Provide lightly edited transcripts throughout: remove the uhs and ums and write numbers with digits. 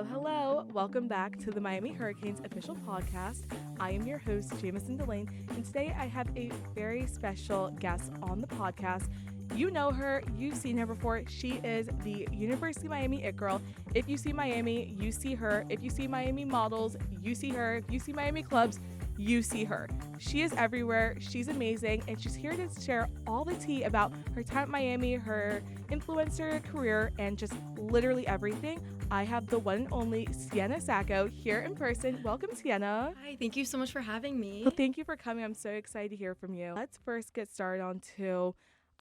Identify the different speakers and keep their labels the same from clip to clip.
Speaker 1: Hello, hello. Welcome back to the Miami Hurricanes official podcast. I am your host, Jamison DeLaine, and today I have a very special guest on the podcast. You know her, you've seen her before. She is the University of Miami It Girl. If you see Miami, you see her. If you see Miami models, you see her. If you see Miami clubs, you see her. She is everywhere. She's amazing, and she's here to share all the tea about her time at Miami, her influencer career, and just literally everything. I have the one and only Sienna Sacco here in person. Welcome, Sienna.
Speaker 2: Hi, thank you so much for having me.
Speaker 1: Well, thank you for coming. I'm so excited to hear from you. Let's first get started on to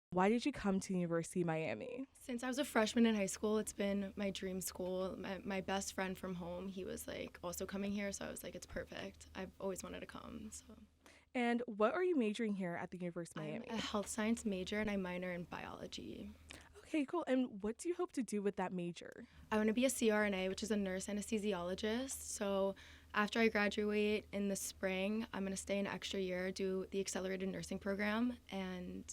Speaker 1: why did you come to University of Miami?
Speaker 2: Since I was a freshman in high school, it's been my dream school. My best friend from home, he was like also coming here, so I was like, it's perfect. I've always wanted to come. So.
Speaker 1: And what are you majoring here at the University of Miami?
Speaker 2: I'm a health science major and I minor in biology.
Speaker 1: Okay, cool. And what do you hope to do with that major?
Speaker 2: I want to be a CRNA, which is a nurse anesthesiologist. So after I graduate in the spring, I'm going to stay an extra year, do the accelerated nursing program, and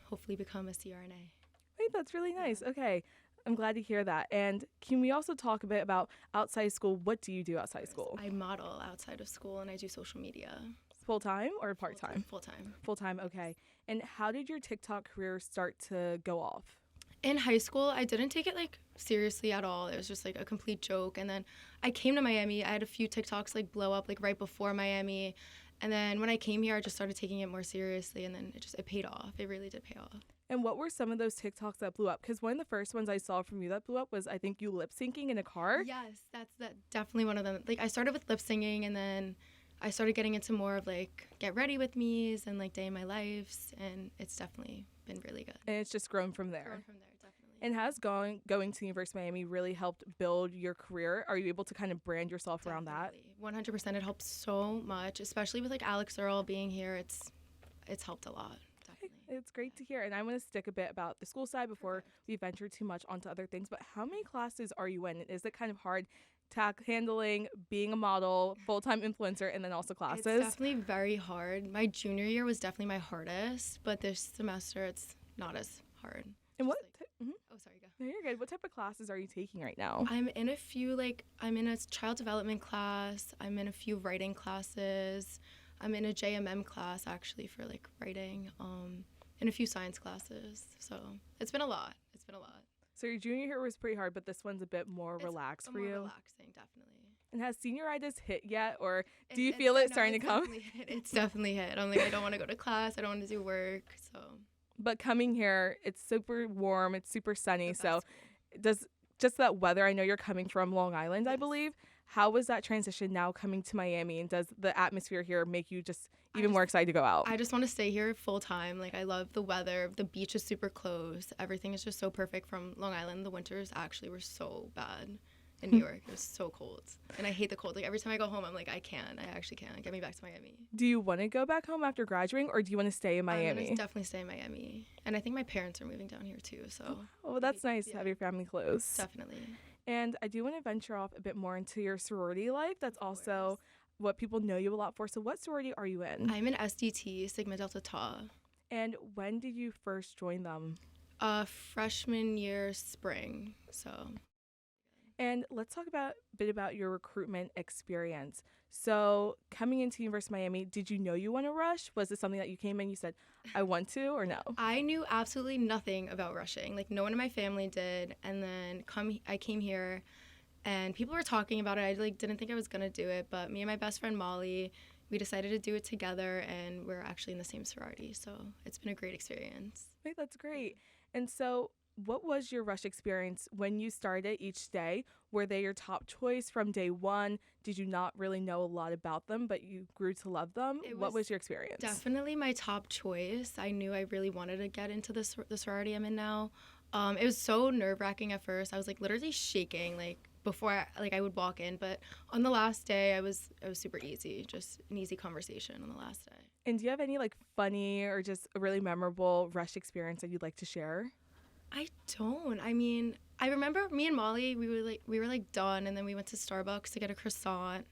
Speaker 2: hopefully become a CRNA.
Speaker 1: Wait, that's really nice. Okay, I'm glad to hear that. And can we also talk a bit about outside school? What do you do outside school?
Speaker 2: I model outside of school and I do social media.
Speaker 1: Full-time or part-time?
Speaker 2: Full-time.
Speaker 1: Full-time, okay. And how did your TikTok career start to go off?
Speaker 2: In high school, I didn't take it seriously at all. It was just a complete joke. And then I came to Miami. I had a few TikToks blow up right before Miami. And then when I came here, I just started taking it more seriously, and then it paid off. It really did pay off.
Speaker 1: And what were some of those TikToks that blew up? Because one of the first ones I saw from you that blew up was, I think, you lip syncing in a car.
Speaker 2: Yes, that's definitely one of them. I started with lip singing, and then I started getting into more of get ready with me's and day in my lives, and it's definitely been really good.
Speaker 1: And it's just grown from there.
Speaker 2: Definitely.
Speaker 1: And has going to University of Miami really helped build your career? Are you able to kind of brand yourself around that?
Speaker 2: 100%. It helps so much, especially with Alex Earl being here. It's helped a lot. Definitely.
Speaker 1: It's great to hear. And I want to stick a bit about the school side before we venture too much onto other things. But how many classes are you in? Is it kind of hard handling being a model, full-time influencer, and then also classes?
Speaker 2: It's definitely very hard. My junior year was definitely my hardest, but this semester it's not as hard.
Speaker 1: And what?
Speaker 2: Oh, sorry, go.
Speaker 1: No, you're good. What type of classes are you taking right now?
Speaker 2: I'm in a few, I'm in a child development class. I'm in a few writing classes. I'm in a JMM class, actually, for, writing, and a few science classes. So it's been a lot.
Speaker 1: So your junior year was pretty hard, but this one's a bit more relaxed for you?
Speaker 2: More relaxing, definitely.
Speaker 1: And has senioritis hit yet, or do you feel it starting to come?
Speaker 2: It's definitely hit. I'm I don't want to go to class. I don't want to do work, so...
Speaker 1: But coming here, it's super warm, it's super sunny, so does just that weather, I know you're coming from Long Island, I believe. How was that transition now coming to Miami, and does the atmosphere here make you just even more excited to go out?
Speaker 2: I just want to stay here full time. I love the weather. The beach is super close. Everything is just so perfect from Long Island. The winters actually were so bad. In New York, it was so cold, and I hate the cold. Every time I go home, I'm I actually can't. Get me back to Miami.
Speaker 1: Do you want to go back home after graduating, or do you want to stay in Miami?
Speaker 2: I'm gonna definitely stay in Miami, and I think my parents are moving down here too. So.
Speaker 1: Oh, that's nice to have your family close.
Speaker 2: Definitely.
Speaker 1: And I do want to venture off a bit more into your sorority life. That's also what people know you a lot for. So, what sorority are you in?
Speaker 2: I'm in SDT, Sigma Delta Tau.
Speaker 1: And when did you first join them?
Speaker 2: Freshman year, spring. So.
Speaker 1: And let's talk a bit about your recruitment experience. So coming into University of Miami, did you know you want to rush? Was it something that you came in, you said, I want to, or no?
Speaker 2: I knew absolutely nothing about rushing. No one in my family did. And then I came here and people were talking about it. I didn't think I was going to do it. But me and my best friend, Molly, we decided to do it together, and we're actually in the same sorority. So it's been a great experience.
Speaker 1: Wait, that's great. And so what was your rush experience when you started each day? Were they your top choice from day one? Did you not really know a lot about them, but you grew to love them? What was your experience?
Speaker 2: Definitely my top choice. I knew I really wanted to get into the sorority I'm in now. It was so nerve-wracking at first. I was literally shaking before I would walk in, but on the last day it was super easy. Just an easy conversation on the last day.
Speaker 1: And do you have any funny or just a really memorable rush experience that you'd like to share?
Speaker 2: I don't. I mean, I remember me and Molly, we were done, and then we went to Starbucks to get a croissant,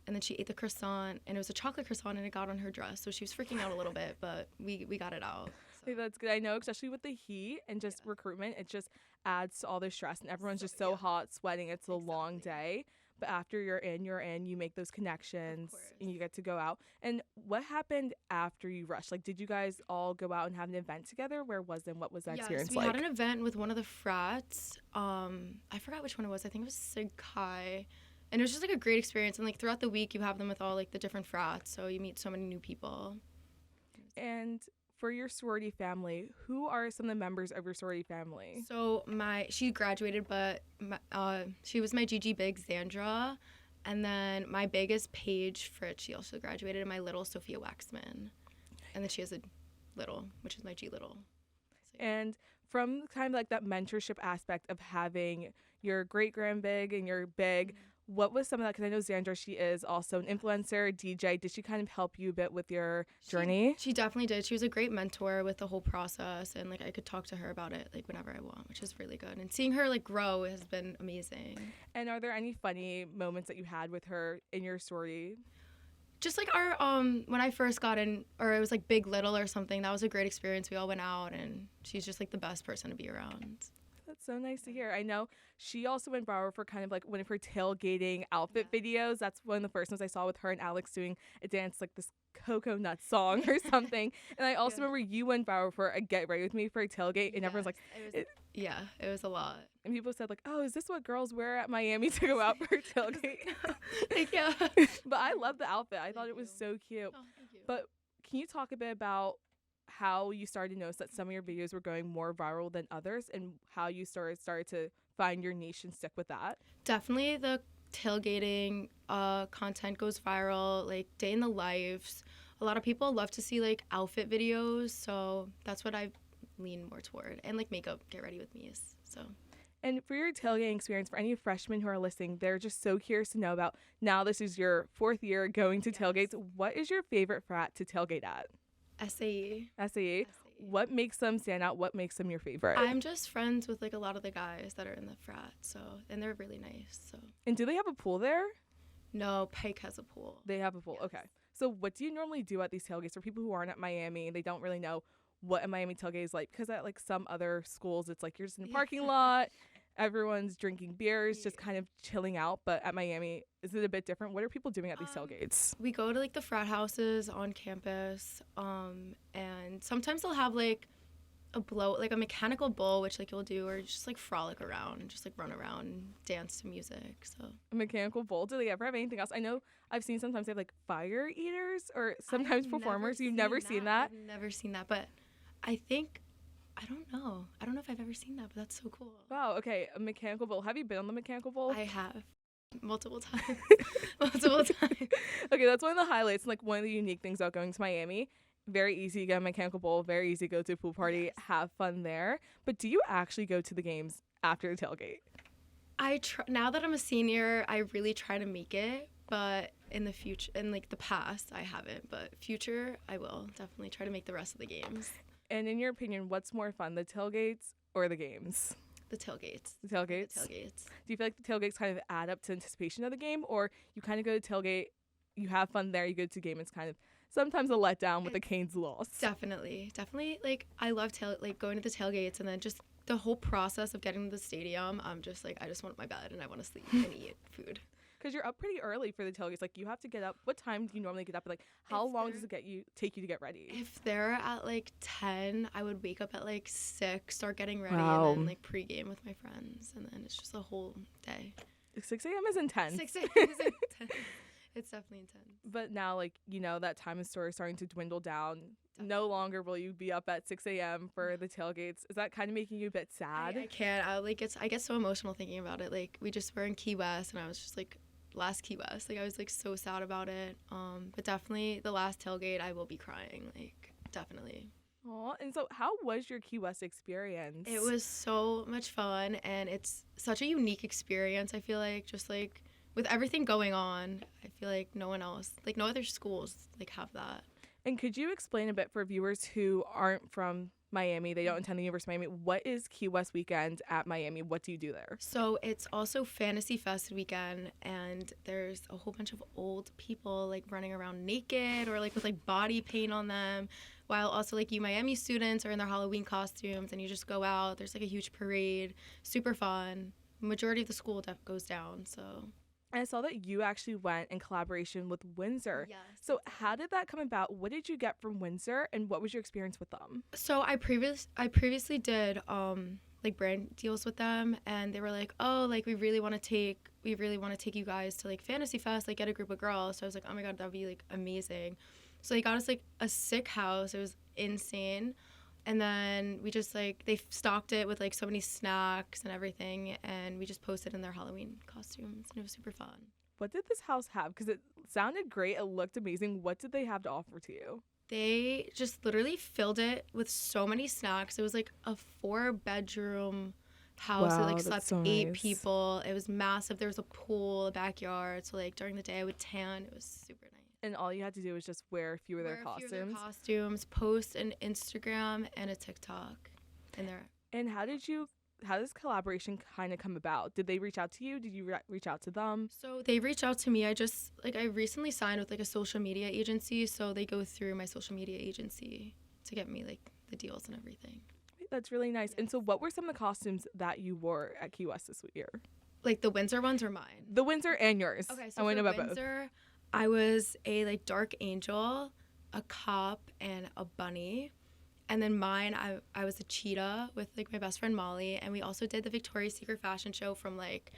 Speaker 2: and then she ate the croissant, and it was a chocolate croissant, and it got on her dress, so she was freaking out a little bit, but we got it out. So.
Speaker 1: Okay, that's good. I know, especially with the heat and just recruitment, it just adds to all the stress, and everyone's just so hot, sweating. It's a long day. But after you're in, you make those connections and you get to go out. And what happened after you rushed? Like, did you guys all go out and have an event together? Where was it? And what was that experience like?
Speaker 2: We had an event with one of the frats. I forgot which one it was. I think it was Sig Chi. And it was just like a great experience. And like throughout the week, you have them with all like the different frats. So you meet so many new people.
Speaker 1: And for your sorority family, who are some of the members of your sorority family?
Speaker 2: So she graduated, but she was my GG big, Xandra. And then my big is Paige Fritz. She also graduated, and my little, Sophia Waxman. And then she has a little, which is my G little. So,
Speaker 1: and from kind of like that mentorship aspect of having your great-grand big and your big, what was some of that? Because I know Xandra, she is also an influencer, DJ. Did she kind of help you a bit with your journey?
Speaker 2: She definitely did. She was a great mentor with the whole process, and like I could talk to her about it like whenever I want, which is really good. And seeing her like grow has been amazing.
Speaker 1: And are there any funny moments that you had with her in your sorority?
Speaker 2: Just like our when I first got in, or it was like Big Little or something. That was a great experience. We all went out, and she's just like the best person to be around.
Speaker 1: That's so nice to hear. I know she also went viral for kind of like one of her tailgating outfit videos. That's one of the first ones I saw with her and Alex doing a dance like this Cocoa Nut song or something. And I also remember you went viral for a Get Ready With Me for a tailgate, and everyone's like,
Speaker 2: it was a lot.
Speaker 1: And people said like, oh, is this what girls wear at Miami to go out for a tailgate?
Speaker 2: Like, yeah.
Speaker 1: But I love the outfit. I thought it was so cute.
Speaker 2: Oh, thank you.
Speaker 1: But can you talk a bit about how you started to notice that some of your videos were going more viral than others, and how you started to find your niche and stick with that?
Speaker 2: Definitely the tailgating content goes viral, like day in the lives. A lot of people love to see like outfit videos, so that's what I lean more toward. And like makeup, Get Ready With Me. So.
Speaker 1: And for your tailgating experience, for any freshmen who are listening, they're just so curious to know about, now this is your 4th year going to tailgates. What is your favorite frat to tailgate at? SAE. What makes them stand out? What makes them your favorite?
Speaker 2: I'm just friends with like a lot of the guys that are in the frat, and they're really nice. So.
Speaker 1: And do they have a pool there?
Speaker 2: No, Pike has a pool.
Speaker 1: They have a pool. Yes. Okay. So what do you normally do at these tailgates for people who aren't at Miami? They don't really know what a Miami tailgate is like, because at like some other schools, it's like you're just in the parking lot. Everyone's drinking beers, just kind of chilling out. But at Miami, is it a bit different? What are people doing at these tailgates?
Speaker 2: We go to like the frat houses on campus, and sometimes they'll have like a mechanical bull, which like you'll do, or just like frolic around and just like run around and dance to music. So
Speaker 1: a mechanical bull. Do they ever have anything else? I know I've seen sometimes they have like fire eaters, or sometimes performers. You've never seen that?
Speaker 2: I've never seen that, but I don't know. I don't know if I've ever seen that, but that's so cool.
Speaker 1: Wow, okay. A mechanical bull. Have you been on the mechanical bull?
Speaker 2: I have. Multiple times.
Speaker 1: Okay, that's one of the highlights, like one of the unique things about going to Miami. Very easy to get a mechanical bull. Very easy to go to a pool party. Have fun there. But do you actually go to the games after the tailgate?
Speaker 2: Now that I'm a senior, I really try to make it. But in the future, in like the past, I haven't. But future, I will definitely try to make the rest of the games.
Speaker 1: And in your opinion, what's more fun, the tailgates or the games?
Speaker 2: The tailgates.
Speaker 1: The tailgates?
Speaker 2: The tailgates.
Speaker 1: Do you feel like the tailgates kind of add up to anticipation of the game, or you kind of go to tailgate, you have fun there, you go to game, it's kind of sometimes a letdown with the Canes loss?
Speaker 2: Definitely. Like, I love going to the tailgates, and then just the whole process of getting to the stadium, I'm just like, I just want my bed and I want to sleep and eat food.
Speaker 1: Because you're up pretty early for the tailgates. Like, you have to get up. What time do you normally get up? Like, how long does it take you to get ready?
Speaker 2: If they're at, like, 10, I would wake up at, like, 6, start getting ready,
Speaker 1: Wow.
Speaker 2: and then, like, pregame with my friends. And then it's just a whole day.
Speaker 1: 6 a.m. is intense.
Speaker 2: 6 a.m. is intense. It's definitely intense.
Speaker 1: But now, like, you know, that time is sort of starting to dwindle down. Definitely. No longer will you be up at 6 a.m. for the tailgates. Is that kind of making you a bit sad?
Speaker 2: I can't. I get so emotional thinking about it. Like, we just were in Key West, and I was just, like, last Key West. Like, I was, like, so sad about it. But definitely the last tailgate, I will be crying. Like, definitely.
Speaker 1: Aw, and so how was your Key West experience?
Speaker 2: It was so much fun, and it's such a unique experience, I feel like. Just, like, with everything going on, I feel like no one else, like, no other schools, like, have that.
Speaker 1: And could you explain a bit for viewers who aren't from Miami. They don't attend the University of Miami. What is Key West weekend at Miami? What do you do there?
Speaker 2: So it's also Fantasy Fest weekend, and there's a whole bunch of old people like running around naked or like with like body paint on them, while also like Miami students are in their Halloween costumes, and you just go out. There's like a huge parade, super fun. Majority of the school goes down, so.
Speaker 1: And I saw that you actually went in collaboration with Windsor.
Speaker 2: Yes.
Speaker 1: So how did that come about? What did you get from Windsor, and what was your experience with them?
Speaker 2: So I previously did like brand deals with them, and they were like, oh, like we really want to take you guys to like Fantasy Fest, like get a group of girls. So I was like, oh my god, that'd be like amazing. So they got us like a sick house. It was insane. And then we just like, they stocked it with like so many snacks and everything, and we just posted in their Halloween costumes, and it was super fun.
Speaker 1: What did this house have? Because it sounded great. It looked amazing. What did they have to offer to you?
Speaker 2: They just literally filled it with so many snacks. It was like a 4-bedroom house that like slept
Speaker 1: so
Speaker 2: 8
Speaker 1: nice.
Speaker 2: people. It was massive. There was a pool, a backyard. So like during the day I would tan. It was super nice.
Speaker 1: And all you had to do was just wear a few of their costumes.
Speaker 2: Post an Instagram and a TikTok in there.
Speaker 1: And how did this collaboration kind of come about? Did they reach out to you? Did you reach out to them?
Speaker 2: So they reached out to me. I recently signed with like a social media agency, so they go through my social media agency to get me like the deals and everything.
Speaker 1: That's really nice.
Speaker 2: Yes.
Speaker 1: And so what were some of the costumes that you wore at Key West this year?
Speaker 2: Like the Windsor ones or mine?
Speaker 1: The Windsor and yours.
Speaker 2: Okay, so
Speaker 1: I want to
Speaker 2: for
Speaker 1: know about both.
Speaker 2: Windsor, I was a like dark angel, a cop, and a bunny. And then mine, I was a cheetah with like my best friend Molly, and we also did the Victoria's Secret fashion show from like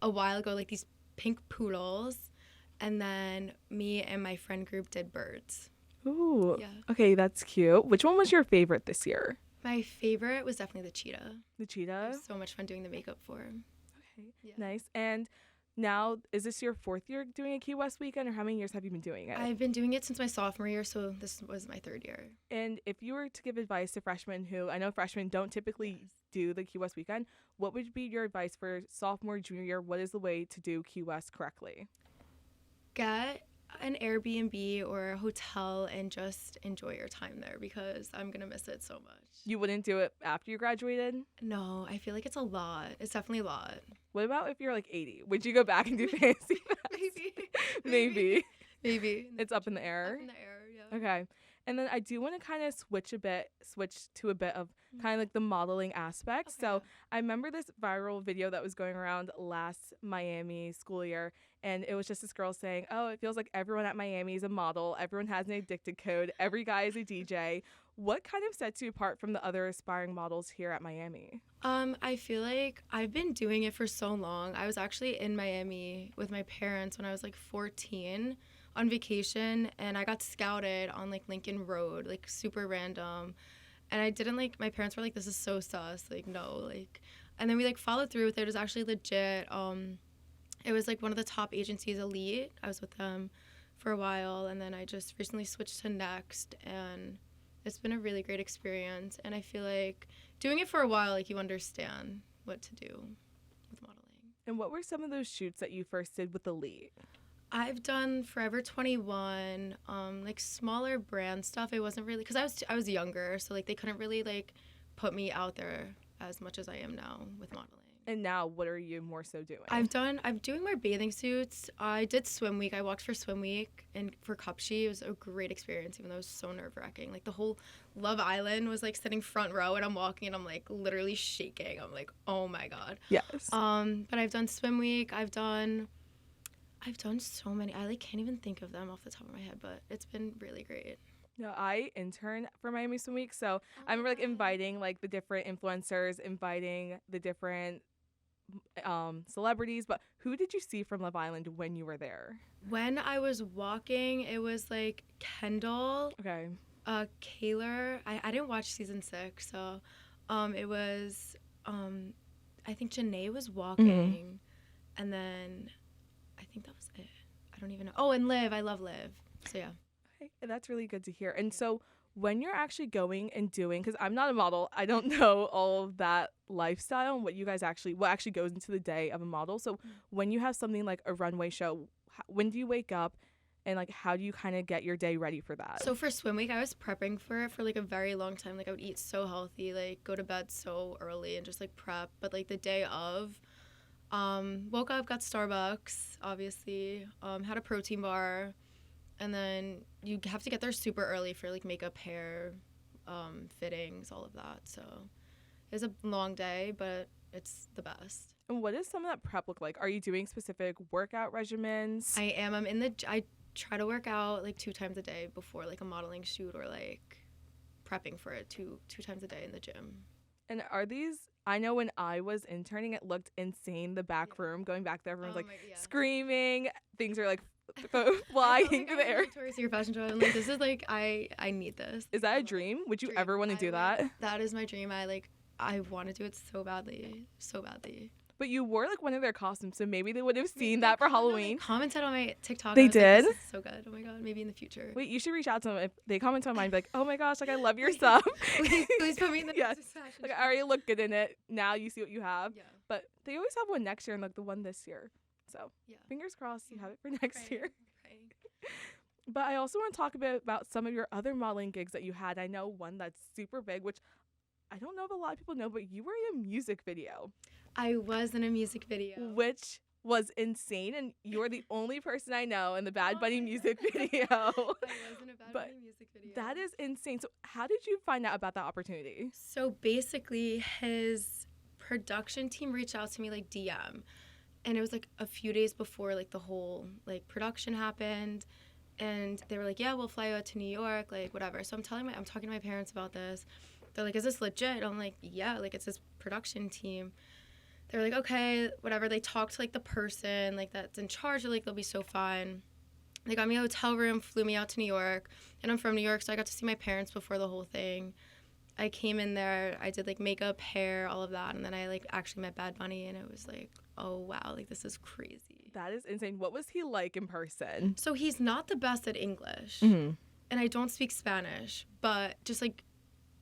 Speaker 2: a while ago, like these pink poodles. And then me and my friend group did birds.
Speaker 1: Ooh.
Speaker 2: Yeah.
Speaker 1: Okay, that's cute. Which one was your favorite this year?
Speaker 2: My favorite was definitely the cheetah.
Speaker 1: The
Speaker 2: It
Speaker 1: cheetah?
Speaker 2: was so much fun doing the makeup for him.
Speaker 1: Okay,
Speaker 2: Yeah.
Speaker 1: nice. And now, is this your 4th year doing a Key West weekend, or how many years have you been doing it?
Speaker 2: I've been doing it since my sophomore year, so this was my 3rd year.
Speaker 1: And if you were to give advice to freshmen who, I know freshmen don't typically do the Key West weekend, what would be your advice for sophomore, junior year? What is the way to do Key West correctly?
Speaker 2: Get an Airbnb or a hotel and just enjoy your time there, because I'm going to miss it so much.
Speaker 1: You wouldn't do it after you graduated?
Speaker 2: No, I feel like it's a lot. It's definitely a lot.
Speaker 1: What about if you're like 80? Would you go back and do Fantasy Fest? Maybe.
Speaker 2: Maybe.
Speaker 1: It's up in the air.
Speaker 2: Up in the air, yeah.
Speaker 1: Okay. And then I do want to kind of switch to a bit of kind of like the modeling aspect.
Speaker 2: Okay,
Speaker 1: So
Speaker 2: yeah.
Speaker 1: I remember this viral video that was going around last Miami school year, and it was just this girl saying, oh, it feels like everyone at Miami is a model. Everyone has an addicted code. Every guy is a DJ. What kind of sets you apart from the other aspiring models here at Miami?
Speaker 2: I feel like I've been doing it for so long. I was actually in Miami with my parents when I was like 14 on vacation, and I got scouted on like Lincoln Road, like super random. And I didn't like, my parents were like, this is so sus, like no, like, and then we like followed through with it. It was actually legit. It was like one of the top agencies, Elite. I was with them for a while, and then I just recently switched to Next, and it's been a really great experience. And I feel like doing it for a while, like you understand what to do with modeling.
Speaker 1: And what were some of those shoots that you first did with Elite?
Speaker 2: I've done Forever 21, like smaller brand stuff. It wasn't really, because I was younger, so like they couldn't really like put me out there as much as I am now with modeling.
Speaker 1: And now, what are you more so doing?
Speaker 2: I'm doing more bathing suits. I did swim week. I walked for swim week, and for Cupshe, it was a great experience, even though it was so nerve-wracking. Like the whole Love Island was like sitting front row, and I'm walking, and I'm like literally shaking. I'm like, oh my god.
Speaker 1: Yes.
Speaker 2: But I've done swim week. I've done so many. I like can't even think of them off the top of my head, but it's been really great.
Speaker 1: No, I intern for Miami Swim Week, so I remember like inviting like the different influencers, inviting the different celebrities. But who did you see from Love Island when you were there?
Speaker 2: When I was walking, it was like Kendall,
Speaker 1: Okay.
Speaker 2: Kaylor. I didn't watch season 6, so it was I think Janae was walking, and then I think that was it. I don't even know. Oh, and Liv. I love Liv. So yeah.
Speaker 1: Okay, that's really good to hear. And so when you're actually going and doing, because I'm not a model, I don't know all of that lifestyle and what actually goes into the day of a model. So when you have something like a runway show, when do you wake up and like how do you kind of get your day ready for that?
Speaker 2: So for swim week, I was prepping for it for like a very long time. Like I would eat so healthy, like go to bed so early and just like prep. But like the day of, woke up, got Starbucks, obviously, had a protein bar, and then you have to get there super early for like makeup, hair, fittings, all of that. So it was a long day, but it's the best.
Speaker 1: And what does some of that prep look like? Are you doing specific workout regimens?
Speaker 2: I am. I try to work out like 2 times a day before like a modeling shoot or like prepping for it two times a day in the gym.
Speaker 1: And are these, I know when I was interning, it looked insane. The back room, going back there, everyone's like screaming. Things are like flying through the air.
Speaker 2: Victoria's Secret fashion show. I'm like, this is like, I need this.
Speaker 1: Is that a dream? Would you ever want to do that?
Speaker 2: That is my dream. I want to do it so badly. So badly.
Speaker 1: But you wore like one of their costumes, so maybe they would have seen that for Halloween.
Speaker 2: They commented on my TikTok.
Speaker 1: They did?
Speaker 2: Like, this is so good. Oh my God. Maybe in the future.
Speaker 1: Wait, you should reach out to them. If they comment on mine, be like, oh my gosh, like I love your stuff.
Speaker 2: Please put me in the
Speaker 1: yes. Like I already look good in it. Now you see what you have.
Speaker 2: Yeah.
Speaker 1: But they always have one next year and like the one this year. So fingers crossed you have it for next year.
Speaker 2: Praying.
Speaker 1: But I also want to talk a bit about some of your other modeling gigs that you had. I know one that's super big, which I don't know if a lot of people know, but you were in a music video.
Speaker 2: I was in a music video.
Speaker 1: Which was insane, and you're the only person I know in the Bad Bunny music video.
Speaker 2: I was in a Bad Bunny music video.
Speaker 1: That is insane. So how did you find out about that opportunity?
Speaker 2: So basically, his production team reached out to me like DM, and it was like a few days before like the whole like production happened, and they were like, yeah, we'll fly you out to New York, like whatever. So I'm talking to my parents about this. They're like, is this legit? I'm like, yeah, like it's this production team. They were like, okay, whatever. They talked to like the person like that's in charge. They're like, they'll be so fine. They got me a hotel room, flew me out to New York, and I'm from New York, so I got to see my parents before the whole thing. I came in there, I did like makeup, hair, all of that, and then I like actually met Bad Bunny, and it was like, oh wow, like this is crazy.
Speaker 1: That is insane. What was he like in person?
Speaker 2: So he's not the best at English,
Speaker 1: and
Speaker 2: I don't speak Spanish, but just like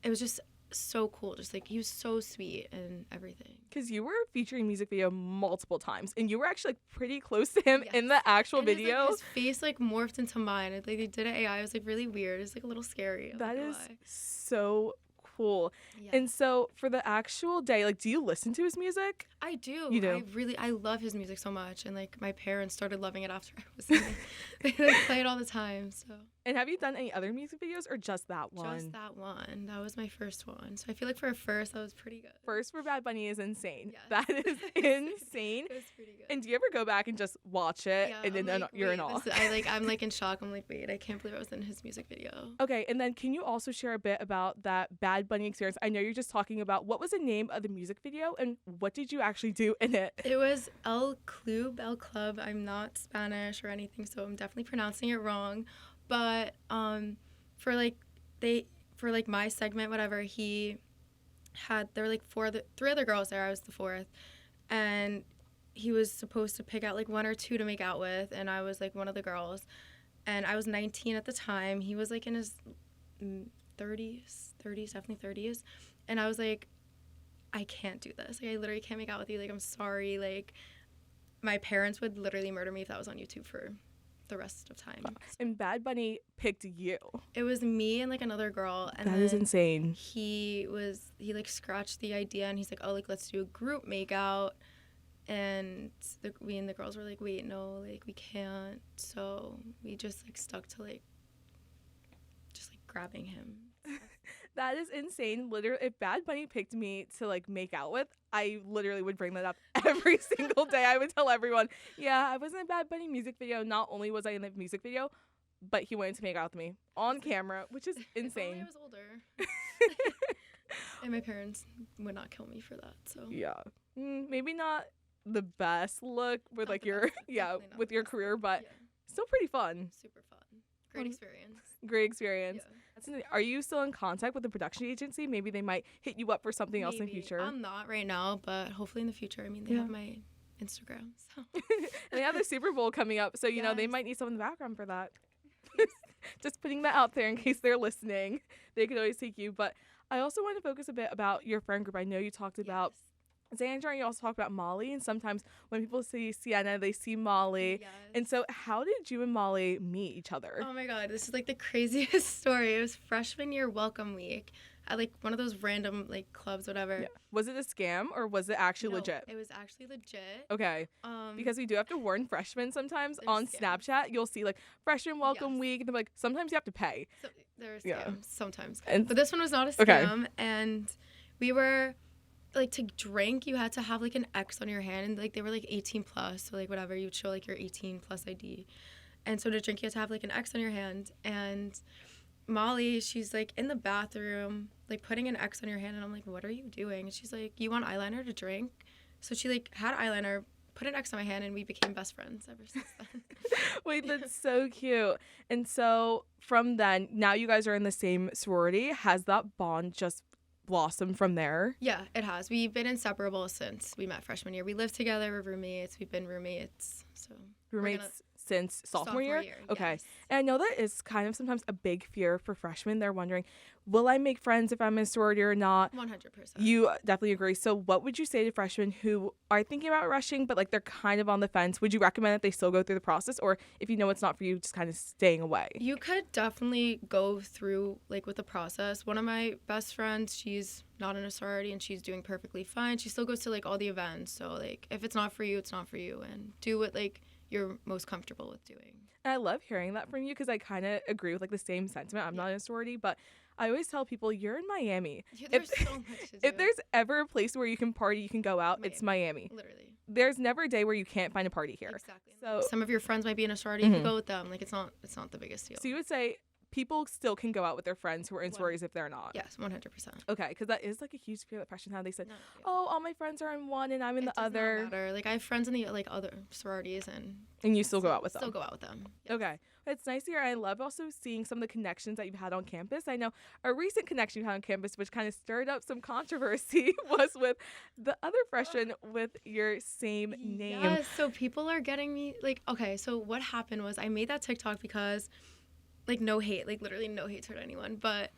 Speaker 2: it was just so cool. Just like he was so sweet and everything.
Speaker 1: Because you were featuring music video multiple times, and you were actually like pretty close to him in the actual video.
Speaker 2: His face like morphed into mine. Like they did it AI. It was like really weird. It was like a little scary.
Speaker 1: That is so cool.
Speaker 2: Yeah.
Speaker 1: And so for the actual day, like, do you listen to his music?
Speaker 2: I do.
Speaker 1: You do?
Speaker 2: I love his music so much, and like my parents started loving it after I was in it. They like play it all the time. So.
Speaker 1: And have you done any other music videos or just that one?
Speaker 2: Just that one. That was my first one. So I feel like for a first, that was pretty good.
Speaker 1: First for Bad Bunny is insane.
Speaker 2: Yes.
Speaker 1: That is insane.
Speaker 2: It was pretty good.
Speaker 1: And do you ever go back and just watch it and then
Speaker 2: like,
Speaker 1: you're in awe?
Speaker 2: I'm like in shock. I'm like, wait, I can't believe I was in his music video.
Speaker 1: Okay, and then can you also share a bit about that Bad Bunny experience? I know you're just talking about what was the name of the music video and what did you actually do in it?
Speaker 2: It was El Club. I'm not Spanish or anything, so I'm definitely pronouncing it wrong. But for my segment, whatever, there were like three other girls there. I was the fourth, and he was supposed to pick out like one or two to make out with, and I was like one of the girls, and I was 19 at the time. He was like in his 30s, definitely 30s, and I was like, I can't do this. Like I literally can't make out with you. Like I'm sorry. Like my parents would literally murder me if that was on YouTube for the rest of time.
Speaker 1: And Bad Bunny picked you.
Speaker 2: It was me and like another girl, and
Speaker 1: that is insane.
Speaker 2: He like scratched the idea, and he's like, oh, like let's do a group makeout, and we and the girls were like, wait, no, like we can't. So we just like stuck to like just like grabbing him.
Speaker 1: That is insane. Literally, if Bad Bunny picked me to like make out with, I literally would bring that up every single day. I would tell everyone, yeah, I was in a Bad Bunny music video. Not only was I in the music video, but he wanted to make out with me on camera, which is insane.
Speaker 2: If only I was older. And my parents would not kill me for that. So
Speaker 1: yeah, maybe not the best look with like your with your career, but still pretty fun.
Speaker 2: Super fun. Great experience.
Speaker 1: Great experience.
Speaker 2: Yeah.
Speaker 1: Are you still in contact with the production agency? Maybe they might hit you up for something else in the future.
Speaker 2: I'm not right now, but hopefully in the future. I mean, they have my Instagram. So.
Speaker 1: And they have the Super Bowl coming up, so you know they might need someone in the background for that. Just putting that out there in case they're listening. They could always take you. But I also want to focus a bit about your friend group. I know you talked about Xandra and you also talk about Molly, and sometimes when people see Sienna, they see Molly.
Speaker 2: Yes.
Speaker 1: And so how did you and Molly meet each other?
Speaker 2: Oh my god, this is like the craziest story. It was freshman year welcome week at like one of those random like clubs, whatever.
Speaker 1: Yeah. Was it a scam or was it actually
Speaker 2: No,
Speaker 1: legit?
Speaker 2: It was actually legit.
Speaker 1: Okay. Because we do have to warn freshmen sometimes on
Speaker 2: scams.
Speaker 1: Snapchat. You'll see like freshman welcome
Speaker 2: Yes.
Speaker 1: week, and they're like, sometimes you have to pay.
Speaker 2: So there are scams
Speaker 1: Yeah.
Speaker 2: sometimes.
Speaker 1: And
Speaker 2: But this one was not a
Speaker 1: Okay.
Speaker 2: scam. And we were like, to drink, you had to have like an X on your hand, and like they were like 18 plus, so like whatever, you'd show like your 18 plus ID. And so to drink, you had to have like an X on your hand. And Molly, she's like in the bathroom, like putting an X on your hand, and I'm like, what are you doing? And she's like, you want eyeliner to drink? So she like had eyeliner, put an X on my hand, and we became best friends ever since then.
Speaker 1: wait, that's so cute. And so from then, now you guys are in the same sorority. Has that bond just blossomed from there?
Speaker 2: Yeah, it has. We've been inseparable since we met freshman year. We lived together, we're roommates, we've been roommates. So
Speaker 1: Roommates since sophomore year? Okay.
Speaker 2: Yes.
Speaker 1: And I know that is kind of sometimes a big fear for freshmen. They're wondering, will I make friends if I'm in sorority or not?
Speaker 2: 100%.
Speaker 1: You definitely agree. So what would you say to freshmen who are thinking about rushing, but like they're kind of on the fence? Would you recommend that they still go through the process? Or if you know it's not for you, just kind of staying away?
Speaker 2: You could definitely go through like with the process. One of my best friends, she's not in a sorority and she's doing perfectly fine. She still goes to like all the events. So like if it's not for you, it's not for you, and do what like you're most comfortable with doing.
Speaker 1: And I love hearing that from you because I kind of agree with like the same sentiment. I'm not in a sorority, but I always tell people you're in Miami.
Speaker 2: Yeah, there's so much to do.
Speaker 1: If there's ever a place where you can party, you can go out, it's Miami.
Speaker 2: Literally.
Speaker 1: There's never a day where you can't find a party here.
Speaker 2: Exactly.
Speaker 1: So
Speaker 2: Some of your friends might be in a sorority. You can go with them. Like it's not the biggest deal.
Speaker 1: So you would say people still can go out with their friends who are in sororities if they're not?
Speaker 2: Yes, 100%.
Speaker 1: Okay, because that is like a huge fear that freshmen have. They said,
Speaker 2: No, yeah.
Speaker 1: oh, all my friends are in one and I'm in
Speaker 2: It
Speaker 1: the
Speaker 2: does not
Speaker 1: other.
Speaker 2: matter. Like I have friends in the like other sororities,
Speaker 1: And you still go out with them?
Speaker 2: Still go out with them. Yes.
Speaker 1: Okay. It's nice to hear. I love also seeing some of the connections that you've had on campus. I know a recent connection you had on campus, which kind of stirred up some controversy, was with the other freshman with your same name.
Speaker 2: Yes, so people are getting me, like, okay, so what happened was I made that TikTok because, like, no hate, like, literally no hate toward anyone, but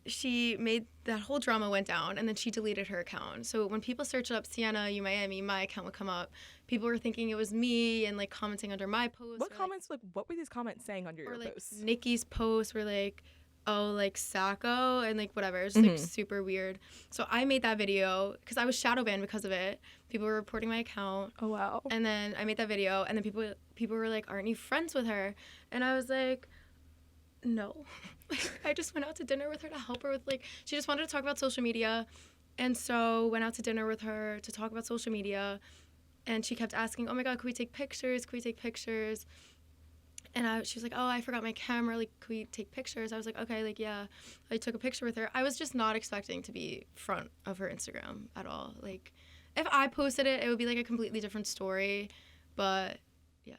Speaker 2: she made, that whole drama went down, and then she deleted her account. So when people searched up Sienna, U Miami, my account would come up. People were thinking it was me and, like, commenting under my post.
Speaker 1: What comments, like, what were these comments saying under your
Speaker 2: like,
Speaker 1: posts?
Speaker 2: Nikki's posts were like, oh, like, Sacco, and, like, whatever. It was, like, super weird. So I made that video because I was shadow banned because of it. People were reporting my account.
Speaker 1: Oh, wow.
Speaker 2: And then I made that video, and then people were like, aren't you friends with her? And I was like, no. I just went out to dinner with her to help her with, like, she just wanted to talk about social media. And so went out to dinner with her to talk about social media. And she kept asking, oh my God, can we take pictures? Can we take pictures? And she was like, oh, I forgot my camera. Like, can we take pictures? I was like, okay, like, yeah. I took a picture with her. I was just not expecting to be front of her Instagram at all. Like, if I posted it, it would be, like, a completely different story. But, yeah.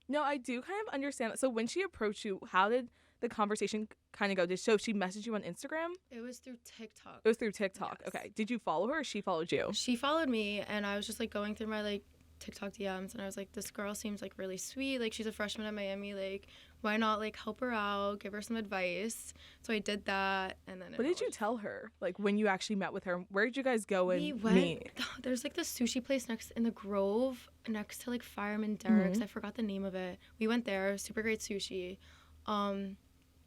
Speaker 1: No, I do kind of understand that. So when she approached you, how did the conversation kind of go? Did she message you on Instagram?
Speaker 2: It was through TikTok.
Speaker 1: It was through TikTok.
Speaker 2: Yes.
Speaker 1: Okay. Did you follow her or she followed you?
Speaker 2: She followed me, and I was just, like, going through my, like, TikTok DMs, and I was like, this girl seems, like, really sweet. Like, she's a freshman at Miami. Like, why not, like, help her out, give her some advice? So I did that, and then...
Speaker 1: What did you tell her? Like, when you actually met with her? Where did you guys go and
Speaker 2: went,
Speaker 1: meet?
Speaker 2: There's, like, this sushi place in the Grove, next to, like, Fireman Derek's. I forgot the name of it. We went there. Super great sushi.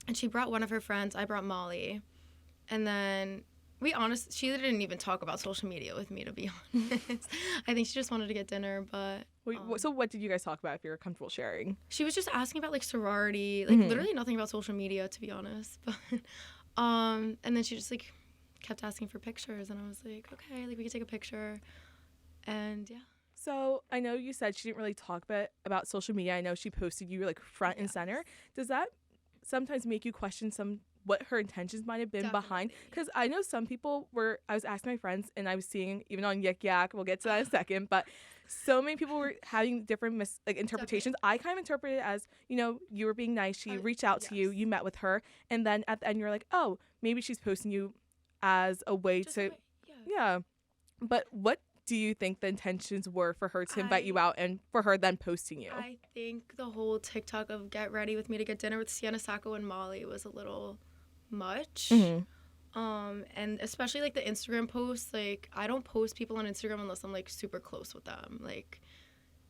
Speaker 2: And she brought one of her friends. I brought Molly. And then... she didn't even talk about social media with me, to be honest. I think she just wanted to get dinner, but...
Speaker 1: Wait, so what did you guys talk about, if you're comfortable sharing?
Speaker 2: She was just asking about, like, sorority, like, literally nothing about social media, to be honest. But, and then she just, like, kept asking for pictures, and I was like, okay, like, we could take a picture, and, yeah.
Speaker 1: So I know you said she didn't really talk about social media. I know she posted you, like, front and center. Does that sometimes make you question what her intentions might have been behind? Because I know some people I was asking my friends, and I was seeing, even on Yik Yak, we'll get to that in a second, but so many people were having different interpretations. I kind of interpreted it as, you were being nice, she reached out to you, you met with her, and then at the end you're like, oh, maybe she's posting you as a way to, yeah. But what do you think the intentions were for her to invite you out and for her then posting you?
Speaker 2: I think the whole TikTok of get ready with me to get dinner with Sienna Sacco and Molly was a little much. And especially like the Instagram posts, like I don't post people on Instagram unless I'm like super close with them. Like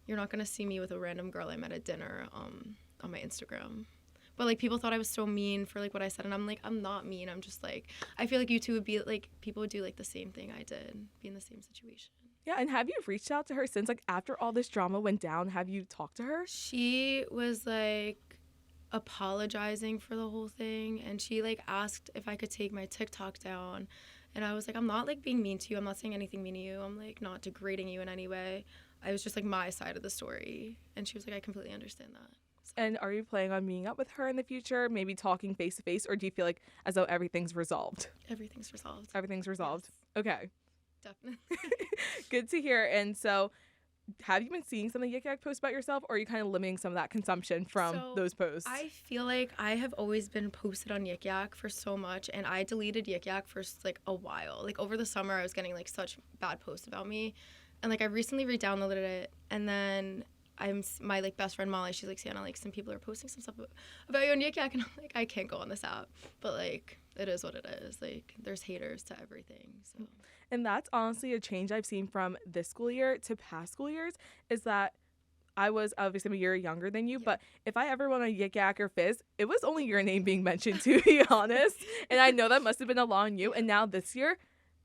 Speaker 2: you're not gonna see me with a random girl I met at dinner on my Instagram. But like people thought I was so mean for like what I said, and I'm like, I'm not mean. I'm just like, I feel like you two would be like, people would do like the same thing I did, be in the same situation.
Speaker 1: Yeah, and have you reached out to her since, like, after all this drama went down? Have you talked to her?
Speaker 2: She was like apologizing for the whole thing, and she like asked if I could take my TikTok down, and I was like, I'm not like being mean to you. I'm not saying anything mean to you. I'm like not degrading you in any way. I was just like my side of the story, and she was like, I completely understand that. So.
Speaker 1: And are you planning on meeting up with her in the future, maybe talking face to face, or do you feel like as though everything's resolved?
Speaker 2: Everything's resolved.
Speaker 1: Everything's resolved.
Speaker 2: Yes.
Speaker 1: Okay.
Speaker 2: Definitely.
Speaker 1: Good to hear. And so have you been seeing some of the Yik Yak posts about yourself, or are you kind of limiting some of that consumption from those posts?
Speaker 2: I feel like I have always been posted on Yik Yak for so much, and I deleted Yik Yak for like a while. Like over the summer I was getting like such bad posts about me, and like I recently re-downloaded it, and then my like best friend Molly, she's like, Sienna, like some people are posting some stuff about you on Yik Yak, and I'm like, I can't go on this app, but like it is what it is. Like there's haters to everything. So.
Speaker 1: And that's honestly a change I've seen from this school year to past school years, is that I was obviously a year younger than you, but if I ever went on Yik Yak or Fizz, it was only your name being mentioned, to be honest. And I know that must have been a lot on you. And now this year,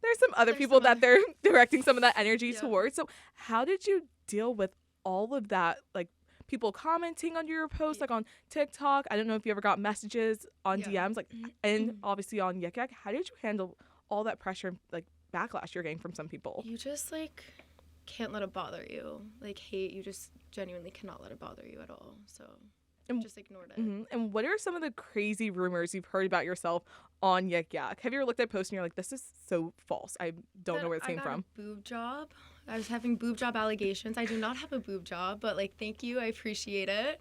Speaker 1: there's some other people that they're directing some of that energy towards. So how did you deal with all of that, like people commenting under your posts, like on TikTok? I don't know if you ever got messages on DMs, like, and obviously on Yik Yak. How did you handle all that pressure and like backlash you're getting from some people?
Speaker 2: You just like can't let it bother you. Like hate, you just genuinely cannot let it bother you at all. So just ignored it.
Speaker 1: Mm-hmm. And what are some of the crazy rumors you've heard about yourself on Yik Yak? Have you ever looked at posts and you're like, this is so false, I don't know where it came from?
Speaker 2: A boob job. I was having boob job allegations. I do not have a boob job, but like thank you, I appreciate it.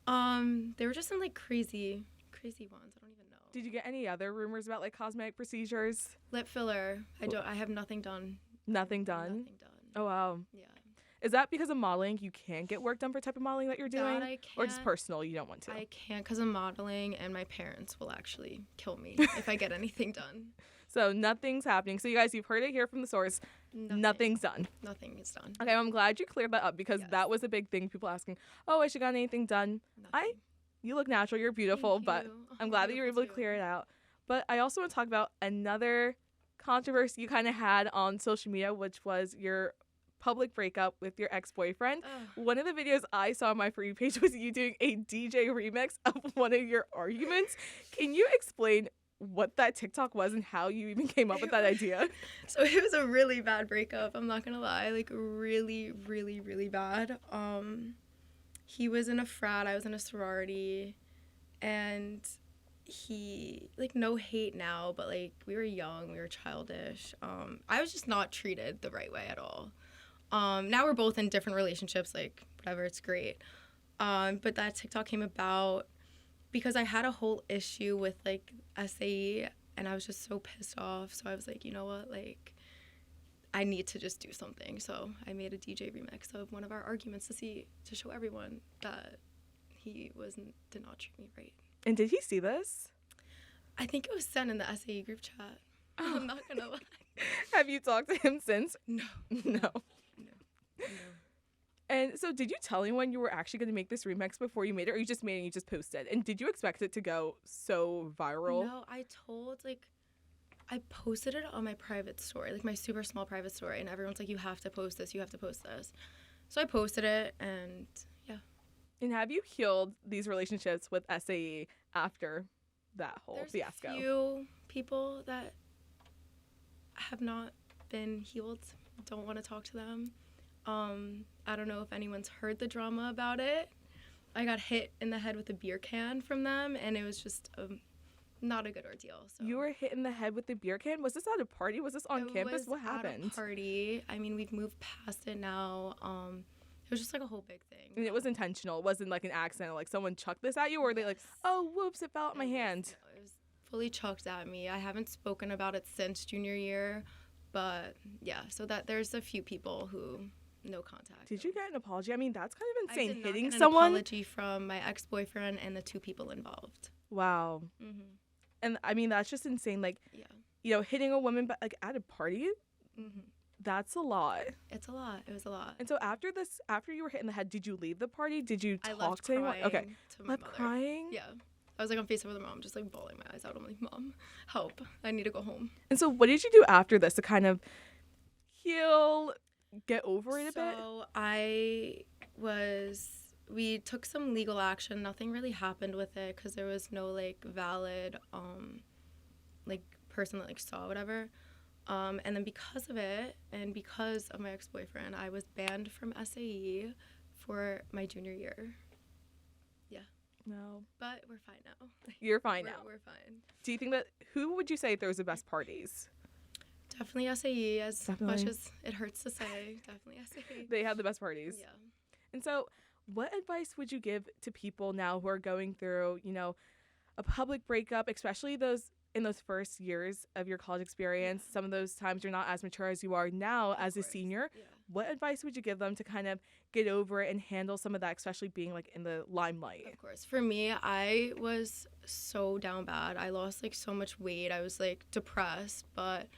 Speaker 2: They were just some like crazy ones. I don't even know.
Speaker 1: Did you get any other rumors about like cosmetic procedures?
Speaker 2: Lip filler. I have nothing done.
Speaker 1: Nothing done?
Speaker 2: Nothing done.
Speaker 1: Oh wow.
Speaker 2: Yeah.
Speaker 1: Is that because of modeling? You can't get work done for type of modeling that you're doing?
Speaker 2: That I can't.
Speaker 1: Or just personal, you don't want to?
Speaker 2: I can't because of modeling, and my parents will actually kill me if I get anything done.
Speaker 1: So nothing's happening. So you guys, you've heard it here from the source. Nothing's done.
Speaker 2: Nothing is done.
Speaker 1: Okay, I'm glad you cleared that up, because that was a big thing. People asking, oh, has she got anything done?
Speaker 2: Nothing.
Speaker 1: You look natural. You're beautiful.
Speaker 2: Thank
Speaker 1: but
Speaker 2: you.
Speaker 1: I'm glad that you were able to clear it out. But I also want to talk about another controversy you kind of had on social media, which was your public breakup with your ex-boyfriend. One of the videos I saw on my For You page was you doing a DJ remix of one of your arguments. Can you explain what that TikTok was and how you even came up with that idea?
Speaker 2: So it was a really bad breakup, I'm not gonna lie, like really, really, really bad. He was in a frat, I was in a sorority, and he, like, no hate now, but like we were young, we were childish. I was just not treated the right way at all. Now we're both in different relationships, like whatever, it's great. But that TikTok came about because I had a whole issue with like SAE, and I was just so pissed off. So I was like, you know what, like I need to just do something. So I made a DJ remix of one of our arguments to show everyone that he did not treat me right.
Speaker 1: And did he see this?
Speaker 2: I think it was sent in the SAE group chat. I'm not gonna lie.
Speaker 1: Have you talked to him since?
Speaker 2: No.
Speaker 1: No. And so did you tell anyone you were actually going to make this remix before you made it, or you just made it and you just posted? And did you expect it to go so viral?
Speaker 2: No, I posted it on my private story, like my super small private story, and everyone's like, you have to post this, you have to post this. So I posted it, and yeah.
Speaker 1: And have you healed these relationships with SAE after that whole fiasco?
Speaker 2: There's a few people that have not been healed, don't want to talk to them. I don't know if anyone's heard the drama about it. I got hit in the head with a beer can from them, and it was just not a good ordeal. So.
Speaker 1: You were hit in the head with a beer can? Was this at a party? Was this on campus? What happened?
Speaker 2: It was at a party. I mean, we've moved past it now. It was just like a whole big thing.
Speaker 1: And it was intentional. It wasn't like an accident. Like someone chucked this at you, or were they like, oh, whoops, it fell out my hand?
Speaker 2: It was fully chucked at me. I haven't spoken about it since junior year, but yeah. So that there's a few people who. No contact.
Speaker 1: Did you get an apology? I mean, that's kind of insane.
Speaker 2: I did not
Speaker 1: hitting
Speaker 2: get an
Speaker 1: someone.
Speaker 2: Apology from my ex-boyfriend and the two people involved.
Speaker 1: Wow.
Speaker 2: Mm-hmm.
Speaker 1: And I mean, that's just insane. Like, hitting a woman, but like at a party,
Speaker 2: Mm-hmm.
Speaker 1: that's a lot.
Speaker 2: It's a lot. It was a lot.
Speaker 1: And so after you were hit in the head, did you leave the party? Did you
Speaker 2: I
Speaker 1: talk
Speaker 2: left
Speaker 1: to anyone?
Speaker 2: crying
Speaker 1: Okay.
Speaker 2: to my
Speaker 1: Left
Speaker 2: mother.
Speaker 1: crying?
Speaker 2: Yeah. I was like on FaceTime with my mom, just like bawling my eyes out. I'm like, Mom, help. I need to go home.
Speaker 1: And so what did you do after this to kind of heal, get over it a bit?
Speaker 2: So we took some legal action. Nothing really happened with it because there was no like valid like person that like saw whatever. And then because of it and because of my ex-boyfriend, I was banned from SAE for my junior year. Yeah.
Speaker 1: No.
Speaker 2: But we're fine now.
Speaker 1: You're fine now.
Speaker 2: We're fine.
Speaker 1: Do you think who would you say throws the best parties?
Speaker 2: Definitely SAE, as
Speaker 1: Definitely.
Speaker 2: much as it hurts to say. Definitely SAE.
Speaker 1: They have the best parties.
Speaker 2: Yeah.
Speaker 1: And so what advice would you give to people now who are going through, a public breakup, especially in those first years of your college experience?
Speaker 2: Yeah.
Speaker 1: Some of those times you're not as mature as you are now as a senior.
Speaker 2: Yeah.
Speaker 1: What advice would you give them to kind of get over it and handle some of that, especially being like in the limelight?
Speaker 2: Of course. For me, I was so down bad. I lost like so much weight. I was like depressed. But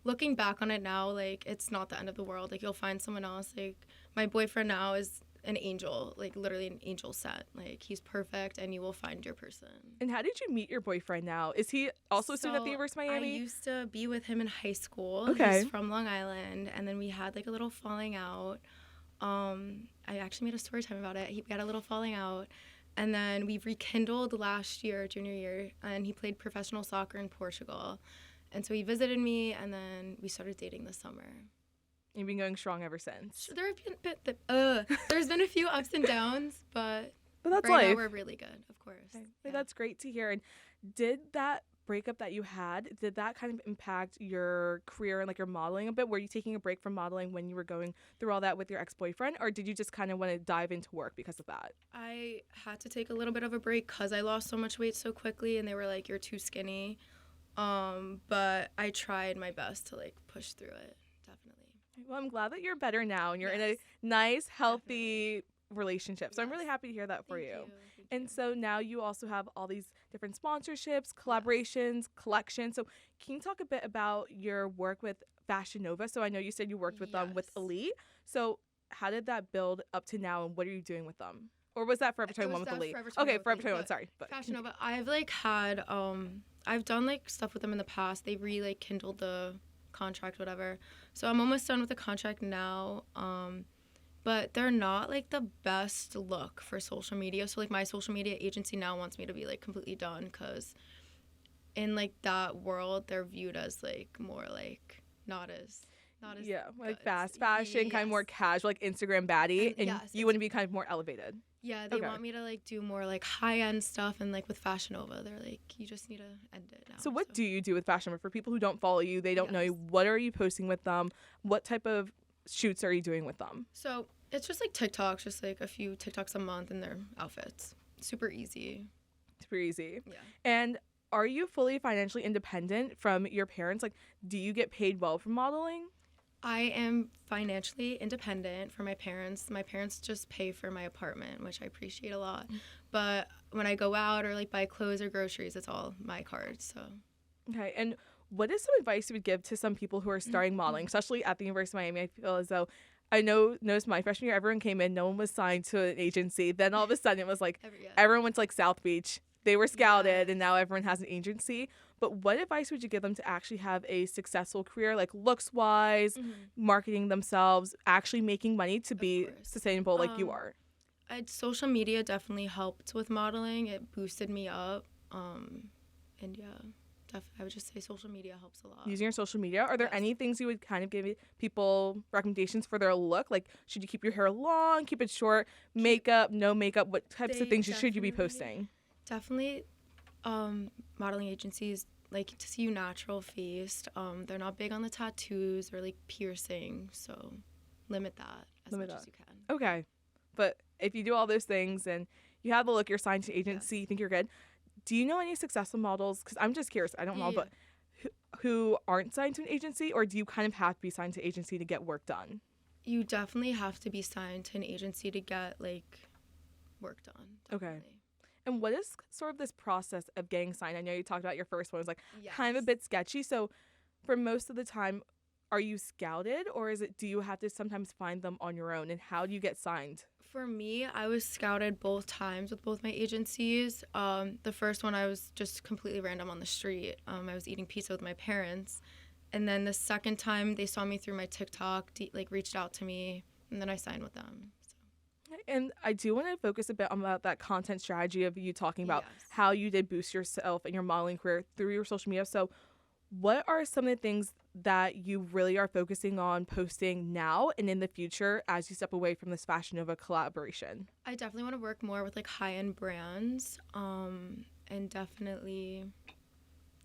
Speaker 2: looking back on it now, like it's not the end of the world. Like you'll find someone else. Like my boyfriend now is an angel, like literally an angel sent. Like he's perfect and you will find your person.
Speaker 1: And how did you meet your boyfriend now? Is he also a student at the University of Miami?
Speaker 2: I used to be with him in high school.
Speaker 1: Okay.
Speaker 2: He's from Long Island, and then we had like a little falling out. I actually made a story time about it. We had a little falling out, and then we rekindled last year, junior year, and he played professional soccer in Portugal. And so he visited me, and then we started dating this summer.
Speaker 1: You've been going strong ever since.
Speaker 2: There have there's been a few ups and downs, but
Speaker 1: that's
Speaker 2: right
Speaker 1: life.
Speaker 2: now we're really good, of course.
Speaker 1: Okay.
Speaker 2: Yeah.
Speaker 1: That's great to hear. And did that breakup that you had, did that kind of impact your career and like your modeling a bit? Were you taking a break from modeling when you were going through all that with your ex-boyfriend, or did you just kind of want to dive into work because of that?
Speaker 2: I had to take a little bit of a break because I lost so much weight so quickly, and they were like, you're too skinny. But I tried my best to like push through it, definitely.
Speaker 1: Well, I'm glad that you're better now and you're in a
Speaker 2: Yes,
Speaker 1: nice, healthy relationship. So I'm
Speaker 2: Yes.
Speaker 1: really happy to hear that for
Speaker 2: Thank
Speaker 1: you.
Speaker 2: Thank
Speaker 1: And
Speaker 2: you.
Speaker 1: so now you also have all these different sponsorships, collaborations, collections. So can you talk a bit about your work with Fashion Nova? So I know you said you worked with them with
Speaker 2: Yes.
Speaker 1: Elite. So how did that build up to now, and what are you doing with them? Or was that Forever
Speaker 2: It
Speaker 1: 21
Speaker 2: was
Speaker 1: with
Speaker 2: that
Speaker 1: Elite?
Speaker 2: Forever
Speaker 1: Okay,
Speaker 2: 21
Speaker 1: Forever
Speaker 2: thing,
Speaker 1: 21,
Speaker 2: but
Speaker 1: sorry. But
Speaker 2: Fashion Nova, I've like had I've done like stuff with them in the past. They kindled the contract, whatever. So I'm almost done with the contract now. But they're not like the best look for social media. So like my social media agency now wants me to be like completely done, because in like that world they're viewed as like more like not as
Speaker 1: yeah, like
Speaker 2: good.
Speaker 1: fast fashion, kind of more
Speaker 2: Yes.
Speaker 1: casual, like Instagram baddie,
Speaker 2: And
Speaker 1: and
Speaker 2: yes,
Speaker 1: you want to be kind of more elevated.
Speaker 2: Yeah, they
Speaker 1: Okay.
Speaker 2: want me to like do more like high-end stuff, and like with Fashion Nova they're like, you just need to end it now.
Speaker 1: So what do you do with Fashion Nova? For people who don't follow you, they don't know you,
Speaker 2: Yes.
Speaker 1: what are you posting with them? What type of shoots are you doing with them?
Speaker 2: So it's just like TikToks, just like a few TikToks a month in their outfits. Super easy.
Speaker 1: Super easy.
Speaker 2: Yeah.
Speaker 1: And are you fully financially independent from your parents? Like, do you get paid well for modeling?
Speaker 2: I am financially independent from my parents. My parents just pay for my apartment, which I appreciate a lot. But when I go out or like buy clothes or groceries, it's all my card. So
Speaker 1: Okay. And what is some advice you would give to some people who are starting modeling, especially at the University of Miami? I feel as though noticed my freshman year, everyone came in, no one was signed to an agency. Then all of a sudden it was like everyone went to like South Beach. They were scouted, and now everyone has an agency. But what advice would you give them to actually have a successful career, like looks-wise, marketing themselves, actually making money to be sustainable like you are?
Speaker 2: Social media definitely helped with modeling. It boosted me up. And yeah, I would just say social media helps a lot.
Speaker 1: Using your social media, are there
Speaker 2: Yes.
Speaker 1: any things you would kind of give people recommendations for their look? Like, should you keep your hair long, keep it short, makeup, no makeup? What types of things should you be posting?
Speaker 2: Definitely, modeling agencies like to see you natural faced. They're not big on the tattoos or like piercing, so limit that as much as you can.
Speaker 1: Okay. But if you do all those things and you have the look, you're signed to agency, you think you're good. Do you know any successful models? Because I'm just curious. I don't know, but who aren't signed to an agency, or do you kind of have to be signed to an agency to get work done?
Speaker 2: You definitely have to be signed to an agency to get like work done. Definitely.
Speaker 1: Okay. And what is sort of this process of getting signed? I know you talked about your first one was like kind of a bit sketchy. So for most of the time, are you scouted, or do you have to sometimes find them on your own, and how do you get signed?
Speaker 2: For me, I was scouted both times with both my agencies. The first one, I was just completely random on the street. I was eating pizza with my parents. And then the second time, they saw me through my TikTok, reached out to me, and then I signed with them. So.
Speaker 1: And I do want to focus a bit on that content strategy of you talking about
Speaker 2: Yes.
Speaker 1: how you did boost yourself and your modeling career through your social media. So what are some of the things that you really are focusing on posting now and in the future as you step away from this Fashion Nova collaboration?
Speaker 2: I definitely want to work more with high-end brands, and definitely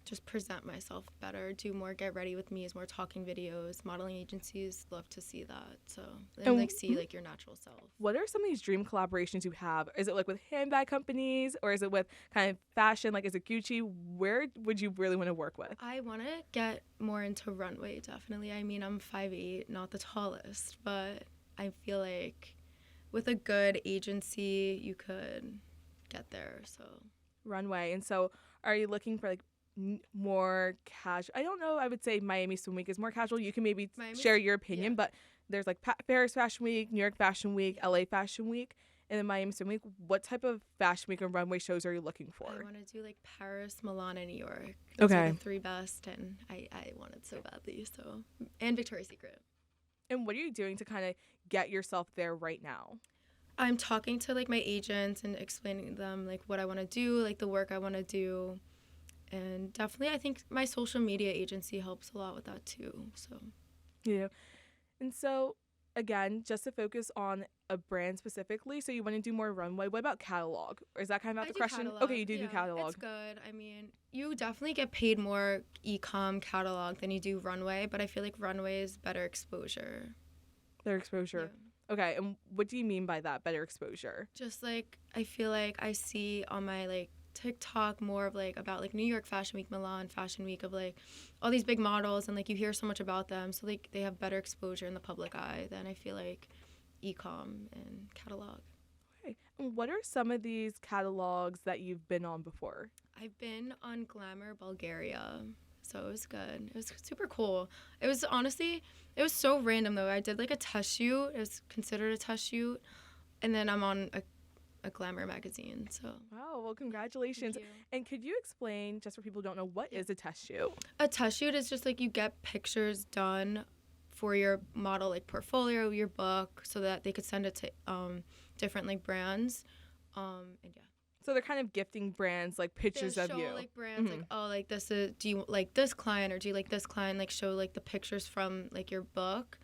Speaker 2: just present myself better, do more get ready with me's, more talking videos. Modeling agencies love to see that, so and see your natural self.
Speaker 1: What are some of these dream collaborations you have? Is it with handbag companies, or is it with kind of fashion, is it Gucci? Where would you really want to work with?
Speaker 2: I want to get more into runway, definitely. I mean, I'm 5'8", not the tallest, but I feel like with a good agency you could get there. So
Speaker 1: Runway. And so are you looking for more casual? I don't know, I would say Miami Swim Week is more casual. You can maybe share your opinion, but there's Paris Fashion Week, New York Fashion Week, LA Fashion Week, and then Miami Swim Week. What type of fashion week and runway shows are you looking for?
Speaker 2: I want to do Paris, Milan, and New York.
Speaker 1: Those
Speaker 2: are the three best, and I wanted so badly. So, and Victoria's Secret.
Speaker 1: And what are you doing to kind of get yourself there right now?
Speaker 2: I'm talking to my agents and explaining to them what I want to do, the work I want to do. And definitely, I think my social media agency helps a lot with that too. So,
Speaker 1: yeah. And so, again, just to focus on a brand specifically, so you want to do more runway. What about catalog? Or is that kind of out the question?
Speaker 2: Catalog.
Speaker 1: Okay, you do catalog.
Speaker 2: It's good. I mean, you definitely get paid more e-com catalog than you do runway, but I feel like runway is better exposure.
Speaker 1: Better exposure. Yeah. Okay, and what do you mean by that, better exposure?
Speaker 2: Just I feel like I see on my TikTok more of about New York Fashion Week, Milan Fashion Week, of all these big models, and you hear so much about them, so they have better exposure in the public eye than I feel like e-com and catalog.
Speaker 1: Okay. And what are some of these catalogs that you've been on before?
Speaker 2: I've been on Glamour Bulgaria, so it was good. It was super cool. It was so random though. I did a test shoot. It was considered a test shoot, and then I'm on a Glamour magazine. So
Speaker 1: wow, well, congratulations. And could you explain, just for people who don't know, what is a test shoot?
Speaker 2: A test shoot is just you get pictures done for your model portfolio, your book, so that they could send it to different brands, and yeah.
Speaker 1: So they're kind of gifting brands pictures of you.
Speaker 2: Brands this is, do you like this client, or do you like this client? Show the pictures from your book,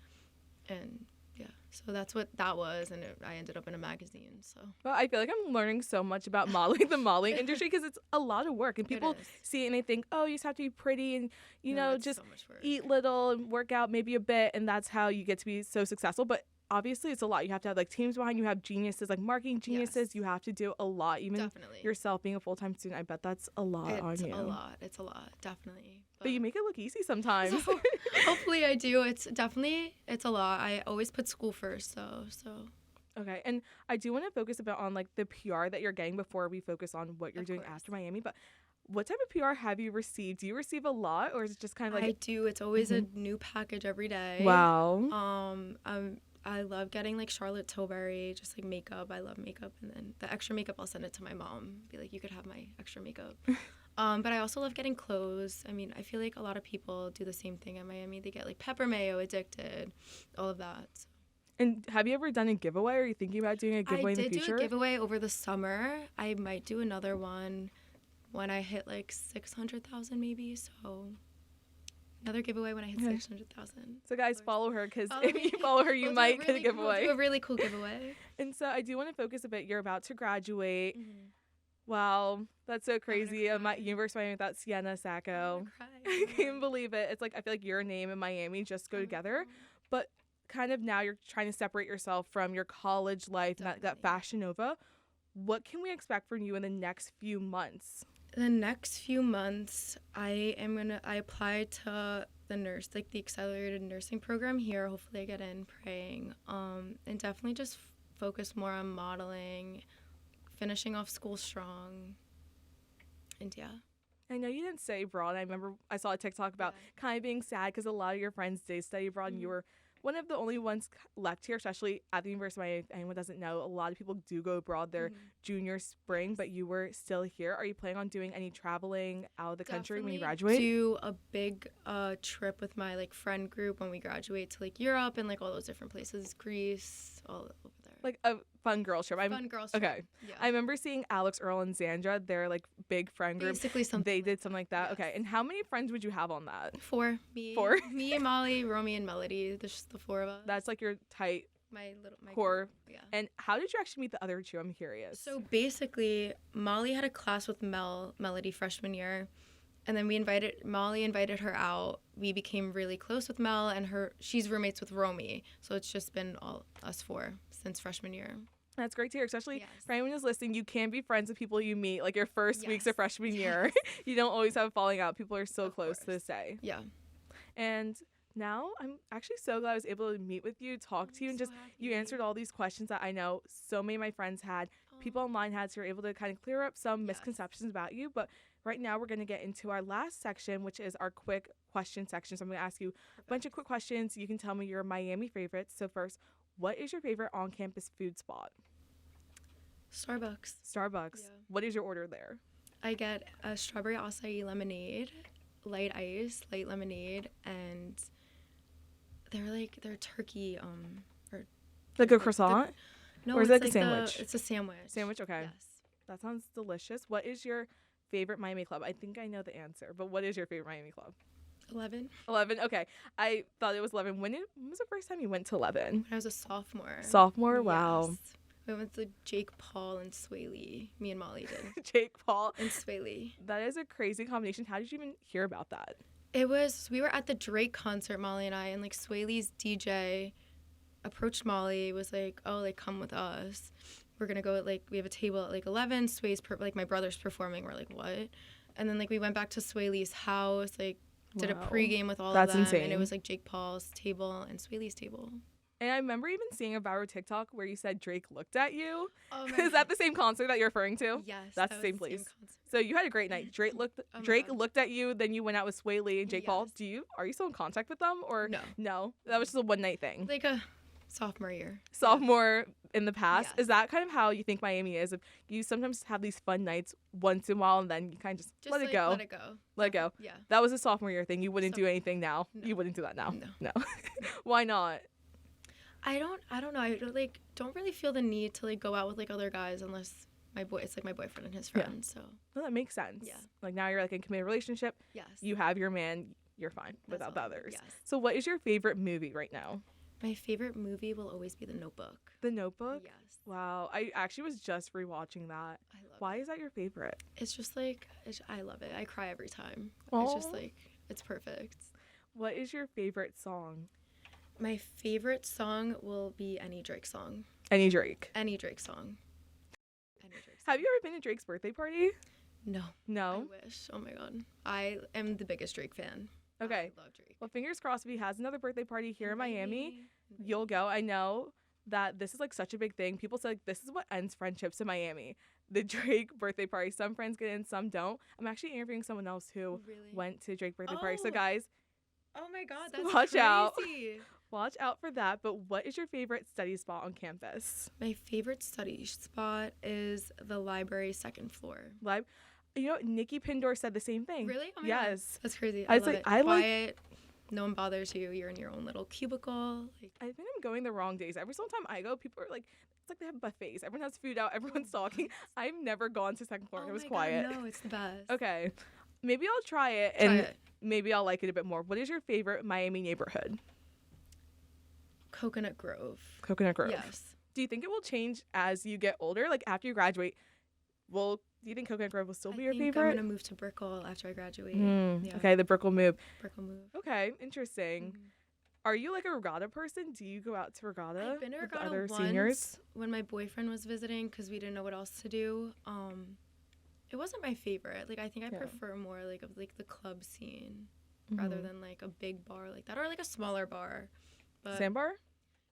Speaker 2: and yeah, so that's what that was, and I ended up in a magazine. So
Speaker 1: well, I feel like I'm learning so much about modeling, the modeling industry, because it's a lot of work, and people see it and they think, oh, you just have to be pretty and just
Speaker 2: so
Speaker 1: eat little and work out maybe a bit, and that's how you get to be so successful. But obviously it's a lot. You have to have teams behind you, have geniuses, marketing geniuses. Yes. You have to do a lot, even yourself being a full-time student. I bet that's a lot on you.
Speaker 2: It's a lot, definitely.
Speaker 1: But you make it look easy sometimes.
Speaker 2: So, hopefully I do. It's a lot. I always put school first, so.
Speaker 1: Okay, and I do want to focus a bit on the PR that you're getting before we focus on what you're doing after Miami. But what type of PR have you received? Do you receive a lot, or is it just kind of
Speaker 2: I do. It's always a new package every day.
Speaker 1: Wow.
Speaker 2: I love getting Charlotte Tilbury, just makeup. I love makeup, and then the extra makeup I'll send it to my mom. Be you could have my extra makeup. But I also love getting clothes. I mean, I feel like a lot of people do the same thing in Miami. They get pepper mayo addicted, all of that. So.
Speaker 1: And have you ever done a giveaway? Are you thinking about doing a giveaway in the future?
Speaker 2: I did do a giveaway over the summer. I might do another one when I hit 600,000 maybe. So another giveaway when I hit 600,000.
Speaker 1: So guys, follow her, because if you follow her, you might get a giveaway.
Speaker 2: We'll do a really cool giveaway.
Speaker 1: And so I do want to focus a bit. You're about to graduate. Mm-hmm. Wow, that's so crazy. My University of Miami without Sienna Sacco. I can't believe it. It's I feel like your name and Miami just go together. But kind of now you're trying to separate yourself from your college life and that Fashion Nova. What can we expect from you in the next few months?
Speaker 2: The next few months, I applied to the accelerated nursing program here. Hopefully I get in, praying. And definitely just focus more on modeling, finishing off school strong, and yeah.
Speaker 1: I know you didn't study abroad. I remember I saw a TikTok about kind of being sad because a lot of your friends did study abroad and you were one of the only ones left here, especially at the University of Miami. If anyone doesn't know, a lot of people do go abroad their junior spring, but you were still here. Are you planning on doing any traveling out of the country when you graduate?
Speaker 2: Do a big trip with my like friend group when we graduate to like Europe and like all those different places, Greece, all over there.
Speaker 1: Like a fun girls trip.
Speaker 2: Fun girls trip.
Speaker 1: Okay.
Speaker 2: Yeah.
Speaker 1: I remember seeing Alex, Earl, and Xandra. They're like big friend group.
Speaker 2: Basically something.
Speaker 1: They did something like that.
Speaker 2: Yes.
Speaker 1: Okay. And how many friends would you have on that?
Speaker 2: 4. Me.
Speaker 1: 4?
Speaker 2: Me, Molly, Romy, and Melody. There's just the 4 of us.
Speaker 1: That's like your tight
Speaker 2: my
Speaker 1: core.
Speaker 2: Group. Yeah.
Speaker 1: And how did you actually meet the other two? I'm curious.
Speaker 2: So basically, Molly had a class with Melody freshman year. And then Molly invited her out. We became really close with Mel, and she's roommates with Romy. So it's just been all us 4 since freshman year.
Speaker 1: That's great to hear, especially for anyone who's listening. You can be friends with people you meet like your first weeks of freshman year. You don't always have falling out. People are so close to this day.
Speaker 2: Yeah.
Speaker 1: And now I'm actually so glad I was able to meet with you, talk to you, and just you answered all these questions that I know so many of my friends had, people online had, so you're able to kind of clear up some misconceptions about you. But right now we're going to get into our last section, which is our quick question section. So I'm going to ask you a bunch of quick questions. You can tell me your Miami favorites. So first, what is your favorite on-campus food spot?
Speaker 2: Starbucks.
Speaker 1: Yeah. What is your order there?
Speaker 2: I get a strawberry acai lemonade, light ice, light lemonade, and they're turkey or
Speaker 1: like a croissant?
Speaker 2: No,
Speaker 1: or is it like a sandwich?
Speaker 2: It's a sandwich.
Speaker 1: Sandwich, okay.
Speaker 2: Yes.
Speaker 1: That sounds delicious. What is your favorite Miami club? I think I know the answer, but what is your favorite Miami club?
Speaker 2: 11.
Speaker 1: 11, okay. I thought it was 11. When was the first time you went to 11?
Speaker 2: When I was a sophomore.
Speaker 1: Sophomore? Wow.
Speaker 2: Yes. We went to Jake Paul and Sway Lee. Me and Molly did.
Speaker 1: Jake Paul
Speaker 2: and Sway Lee.
Speaker 1: That is a crazy combination. How did you even hear about that?
Speaker 2: We were at the Drake concert, Molly and I, and like Sway Lee's DJ approached Molly, was like, oh, like come with us. We're gonna go we have a table at like 11. Sway's my brother's performing. We're like, what? And then like we went back to Sway Lee's house, like did a pregame with all of them.
Speaker 1: That's insane.
Speaker 2: And it was like Jake Paul's table and Sway Lee's table.
Speaker 1: And I remember even seeing a viral TikTok where you said Drake looked at you.
Speaker 2: Oh my
Speaker 1: Is that the same concert that you're referring to?
Speaker 2: Yes.
Speaker 1: That's the same place. So you had a great night. Drake looked at you, then you went out with Sway Lee and Jake Paul. Are you still in contact with them or no? That was just a one night thing.
Speaker 2: Like a sophomore year.
Speaker 1: Sophomore in the past.
Speaker 2: Yes.
Speaker 1: Is that kind of how you think Miami is? If you sometimes have these fun nights once in a while and then you kind of just let it go. Let it go.
Speaker 2: Yeah.
Speaker 1: That was a sophomore year thing. You wouldn't do anything now. No. You wouldn't do that now. No. Why not?
Speaker 2: I don't know. I don't really feel the need to go out with other guys unless it's my boyfriend and his friend. Yeah. So
Speaker 1: well, that makes sense.
Speaker 2: Yeah.
Speaker 1: Like now you're in a committed relationship.
Speaker 2: Yes.
Speaker 1: You have your man. You're fine without the others.
Speaker 2: Yes.
Speaker 1: So what is your favorite movie right now?
Speaker 2: My favorite movie will always be The Notebook.
Speaker 1: The Notebook?
Speaker 2: Yes.
Speaker 1: Wow. I actually was just rewatching that.
Speaker 2: I love
Speaker 1: Why is that your favorite?
Speaker 2: It's just I love it. I cry every time.
Speaker 1: Aww.
Speaker 2: It's just it's perfect.
Speaker 1: What is your favorite song?
Speaker 2: My favorite song will be any Drake song.
Speaker 1: Any Drake?
Speaker 2: Any Drake song.
Speaker 1: Have you ever been to Drake's birthday party?
Speaker 2: No.
Speaker 1: No?
Speaker 2: I wish. Oh my God. I am the biggest Drake fan.
Speaker 1: Okay.
Speaker 2: I love Drake. Well,
Speaker 1: fingers crossed if he has another birthday party here in Miami, you'll go. I know that this is such a big thing. People say this is what ends friendships in Miami. The Drake birthday party. Some friends get in, some don't. I'm actually interviewing someone else who went to Drake birthday party. So guys,
Speaker 2: oh my God, that's
Speaker 1: watch
Speaker 2: crazy.
Speaker 1: Out. Watch out for that. But what is your favorite study spot on campus?
Speaker 2: My favorite study spot is the library second floor.
Speaker 1: You know, Nikki Pindor said the same thing.
Speaker 2: Really? Oh my
Speaker 1: yes.
Speaker 2: God. That's crazy. I love it. Quiet. No one bothers you. You're in your own little cubicle.
Speaker 1: I think I'm going the wrong days. Every single time I go, people are it's like they have buffets. Everyone has food out. Everyone's talking. I've never gone to second floor and it was quiet.
Speaker 2: God, no, it's the best.
Speaker 1: Okay. Maybe I'll try it and maybe I'll like it a bit more. What is your favorite Miami neighborhood?
Speaker 2: Coconut Grove.
Speaker 1: Coconut Grove.
Speaker 2: Yes.
Speaker 1: Do you think it will change as you get older? Like after you graduate, do you think Coconut Grove will still be your favorite?
Speaker 2: I'm going to move to Brickell after I graduate.
Speaker 1: Yeah. Okay, the Brickell move. Okay, interesting.
Speaker 2: Mm-hmm.
Speaker 1: Are you a regatta person? Do you go out to regatta?
Speaker 2: I've been to
Speaker 1: with
Speaker 2: regatta
Speaker 1: other
Speaker 2: once
Speaker 1: seniors?
Speaker 2: when my boyfriend was visiting because we didn't know what else to do. It wasn't my favorite. I think I prefer more of the club scene rather than a big bar like that or a smaller bar. But
Speaker 1: Sandbar?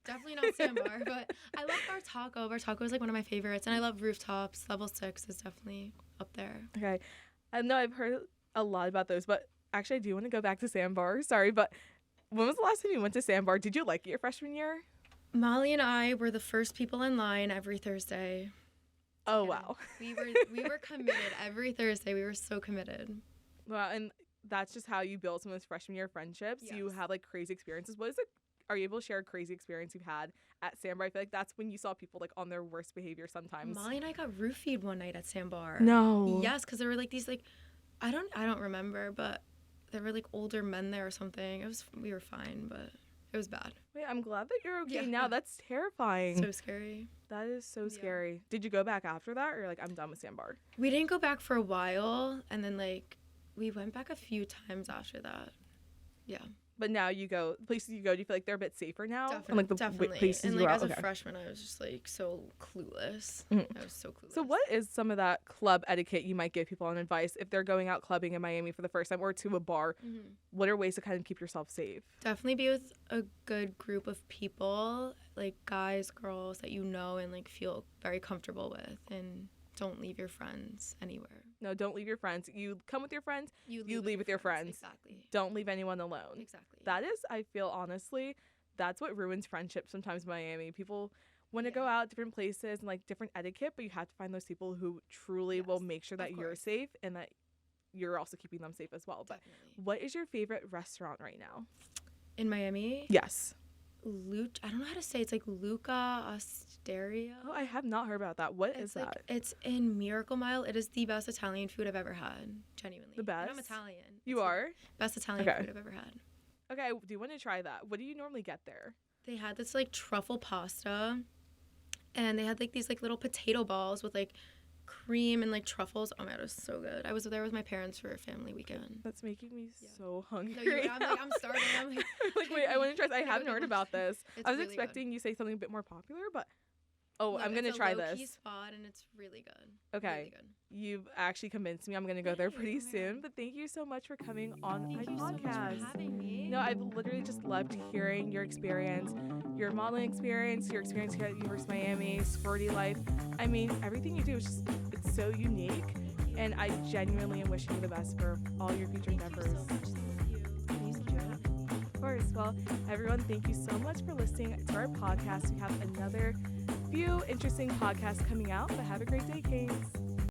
Speaker 2: Definitely not Sandbar, but I love Bar Taco. Bar Taco is one of my favorites, and I love Rooftops. Level 6 is definitely up there.
Speaker 1: Okay. I know I've heard a lot about those, but actually I do want to go back to Sandbar. Sorry, but when was the last time you went to Sandbar? Did you like it your freshman year?
Speaker 2: Molly and I were the first people in line every Thursday.
Speaker 1: Oh, wow.
Speaker 2: We were committed every Thursday. We were so committed.
Speaker 1: Well, and that's just how you build some of those freshman year friendships.
Speaker 2: Yes.
Speaker 1: You have like crazy experiences. What is it? Are you able to share a crazy experience you've had at Sandbar? I feel like that's when you saw people like on their worst behavior sometimes.
Speaker 2: Molly and I got roofied one night at Sandbar.
Speaker 1: No.
Speaker 2: Yes, because there were like these like I don't remember, but there were like older men there or something. We were fine, but it was bad.
Speaker 1: Wait, I'm glad that you're okay
Speaker 2: Yeah.
Speaker 1: now. That's terrifying.
Speaker 2: So scary.
Speaker 1: That is so
Speaker 2: Yeah.
Speaker 1: scary. Did you go back after that, or you're like, I'm done with Sandbar?
Speaker 2: We didn't go back for a while, and then like we went back a few times after that. Yeah.
Speaker 1: But now you go, places you go, do you feel like they're a bit safer now? And like the
Speaker 2: Definitely.
Speaker 1: places
Speaker 2: And
Speaker 1: you
Speaker 2: like
Speaker 1: were
Speaker 2: as
Speaker 1: out?
Speaker 2: a
Speaker 1: Okay.
Speaker 2: freshman, I was just like so clueless.
Speaker 1: Mhm.
Speaker 2: I was so clueless.
Speaker 1: So what is some of that club etiquette you might give people on advice if they're going out clubbing in Miami for the first time or to a bar?
Speaker 2: Mhm.
Speaker 1: What are ways to kind of keep yourself safe?
Speaker 2: Definitely be with a good group of people, like guys, girls that you know and like feel very comfortable with, and don't leave your friends anywhere.
Speaker 1: No, don't leave your friends. You come with your friends.
Speaker 2: You
Speaker 1: leave with your friends.
Speaker 2: Exactly.
Speaker 1: Don't leave anyone alone.
Speaker 2: Exactly.
Speaker 1: That is, I feel honestly, that's what ruins friendships sometimes in Miami. People want to
Speaker 2: Yeah.
Speaker 1: go out different places and like different etiquette, but you have to find those people who truly will
Speaker 2: Yes,
Speaker 1: make sure
Speaker 2: of
Speaker 1: that you're
Speaker 2: course.
Speaker 1: safe and that you're also keeping them safe as well. But
Speaker 2: Definitely.
Speaker 1: what is your favorite restaurant right now?
Speaker 2: In Miami,
Speaker 1: Yes.
Speaker 2: I don't know how to say. It's like Luca Osteria.
Speaker 1: Oh, I have not heard about that. What is
Speaker 2: It's like
Speaker 1: that?
Speaker 2: it's in Miracle Mile. It is the best Italian food I've ever had. Genuinely.
Speaker 1: The
Speaker 2: And I'm
Speaker 1: best?
Speaker 2: Italian.
Speaker 1: You
Speaker 2: It's the
Speaker 1: are?
Speaker 2: best Italian
Speaker 1: Okay.
Speaker 2: food I've ever had.
Speaker 1: Okay, I do want to try that. What do you normally get there?
Speaker 2: They had this like truffle pasta, and they had like these like little potato balls with like cream and like truffles. Oh my god, it was so good. I was there with my parents for a family weekend.
Speaker 1: That's making me
Speaker 2: Yeah.
Speaker 1: so hungry.
Speaker 2: No, I'm starving. I'm like,
Speaker 1: Like, wait, I want to try this. I
Speaker 2: gotta
Speaker 1: haven't
Speaker 2: go
Speaker 1: heard
Speaker 2: get
Speaker 1: about
Speaker 2: lunch.
Speaker 1: this.
Speaker 2: It's
Speaker 1: I was
Speaker 2: really
Speaker 1: expecting you to say something a bit more popular, but
Speaker 2: No,
Speaker 1: I'm going to
Speaker 2: it's a
Speaker 1: try
Speaker 2: low-key
Speaker 1: this.
Speaker 2: spot, and it's really good.
Speaker 1: Okay.
Speaker 2: Really good.
Speaker 1: You've actually convinced me. I'm going to go there
Speaker 2: Yay,
Speaker 1: pretty
Speaker 2: oh my
Speaker 1: soon.
Speaker 2: God.
Speaker 1: But thank you so much for coming on my
Speaker 2: Thank you so much
Speaker 1: podcast.
Speaker 2: for having me.
Speaker 1: No, I've literally just loved hearing your experience, your modeling experience, your experience here at University of Miami, sorority life. I mean, everything you do is just, it's so unique. And I genuinely am wishing you the best for all your future
Speaker 2: Thank you
Speaker 1: endeavors.
Speaker 2: so much. Thank you. Thank you for having me.
Speaker 1: Of course. Well, everyone, thank you so much for listening to our podcast. We have another few interesting podcasts coming out, but have a great day, Canes.